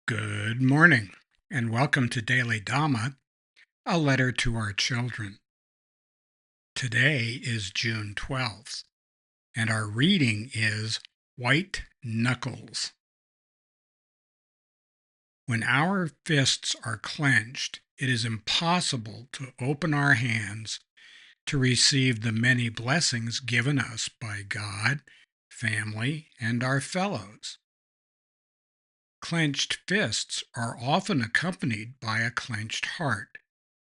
Good morning, and welcome to Daily Dhamma, a letter to our children. Today is June 12th, and our reading is White Knuckles. When our fists are clenched, it is impossible to open our hands to receive the many blessings given us by God, family, and our fellows. Clenched fists are often accompanied by a clenched heart,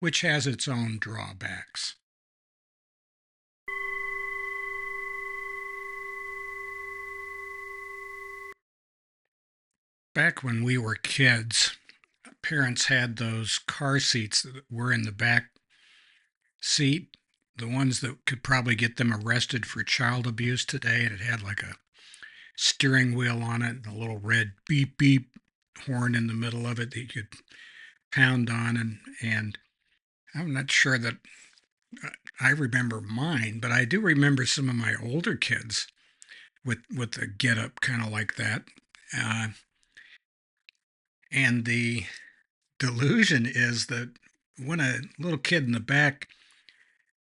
which has its own drawbacks. Back when we were kids, parents had those car seats that were in the back seat, the ones that could probably get them arrested for child abuse today, and it had like a steering wheel on it and a little red beep beep horn in the middle of it that you could pound on, and I'm not sure that I remember mine, but I do remember some of my older kids with the get up kind of like that. Uh, and the delusion is that when a little kid in the back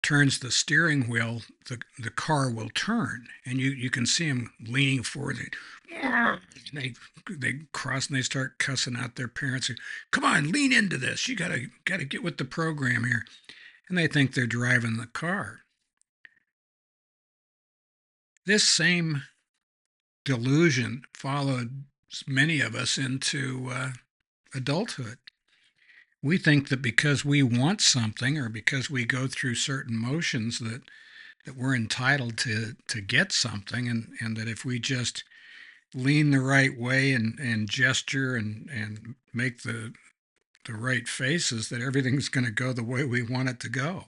turns the steering wheel, the car will turn, and you can see them leaning forward. They cross and they start cussing out their parents. Come on, lean into this. You gotta get with the program here, and they think they're driving the car. This same delusion followed many of us into adulthood. We think that because we want something or because we go through certain motions that we're entitled to get something, and that if we just lean the right way and gesture and make the right faces, that everything's going to go the way we want it to go.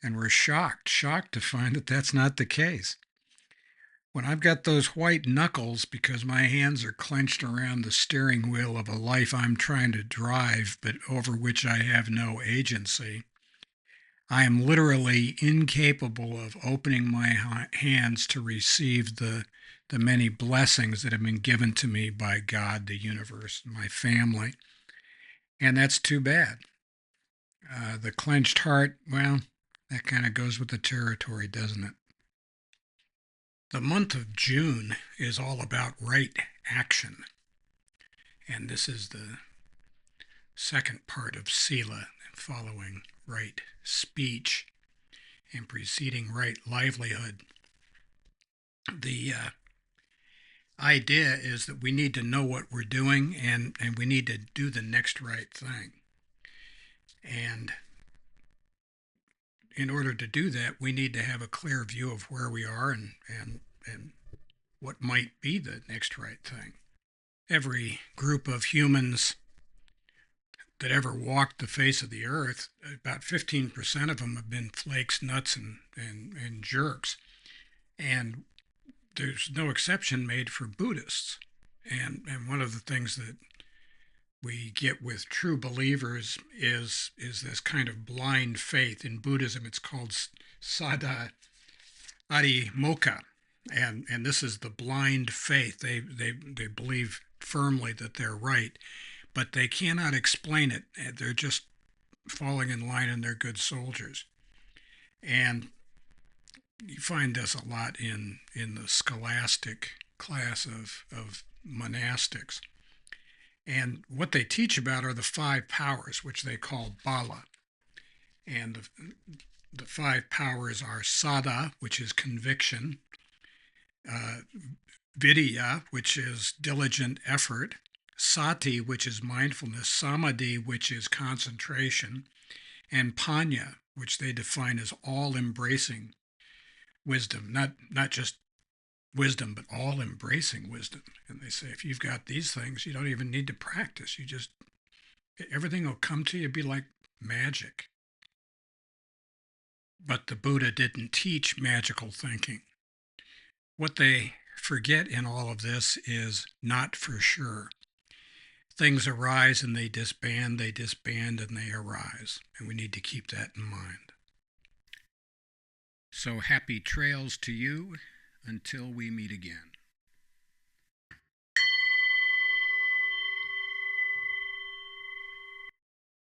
And we're shocked to find that that's not the case. When I've got those white knuckles because my hands are clenched around the steering wheel of a life I'm trying to drive, but over which I have no agency, I am literally incapable of opening my hands to receive the many blessings that have been given to me by God, the universe, my family. And that's too bad. The clenched heart, well, that kind of goes with the territory, doesn't it? The month of June is all about right action. And this is the second part of Sila, following right speech and preceding right livelihood. The idea is that we need to know what we're doing, and we need to do the next right thing. And in order to do that, we need to have a clear view of where we are and what might be the next right thing. Every group of humans that ever walked the face of the earth, about 15% of them have been flakes, nuts, and jerks. And there's no exception made for Buddhists. And one of the things that we get with true believers is this kind of blind faith. In Buddhism, it's called Sada Adimokkha, and this is the blind faith. They believe firmly that they're right, but they cannot explain it. They're just falling in line and they're good soldiers. And you find this a lot in the scholastic class of monastics. And what they teach about are the five powers, which they call bala. And the five powers are sada, which is conviction, vidya, which is diligent effort, sati, which is mindfulness, samadhi, which is concentration, and panya, which they define as all-embracing wisdom, not just wisdom, but all-embracing wisdom. And they say if you've got these things, you don't even need to practice. Everything will come to you, be like magic. But the Buddha didn't teach magical thinking. What they forget in all of this is not for sure. Things arise and they disband and they arise. And we need to keep that in mind. So happy trails to you until we meet again.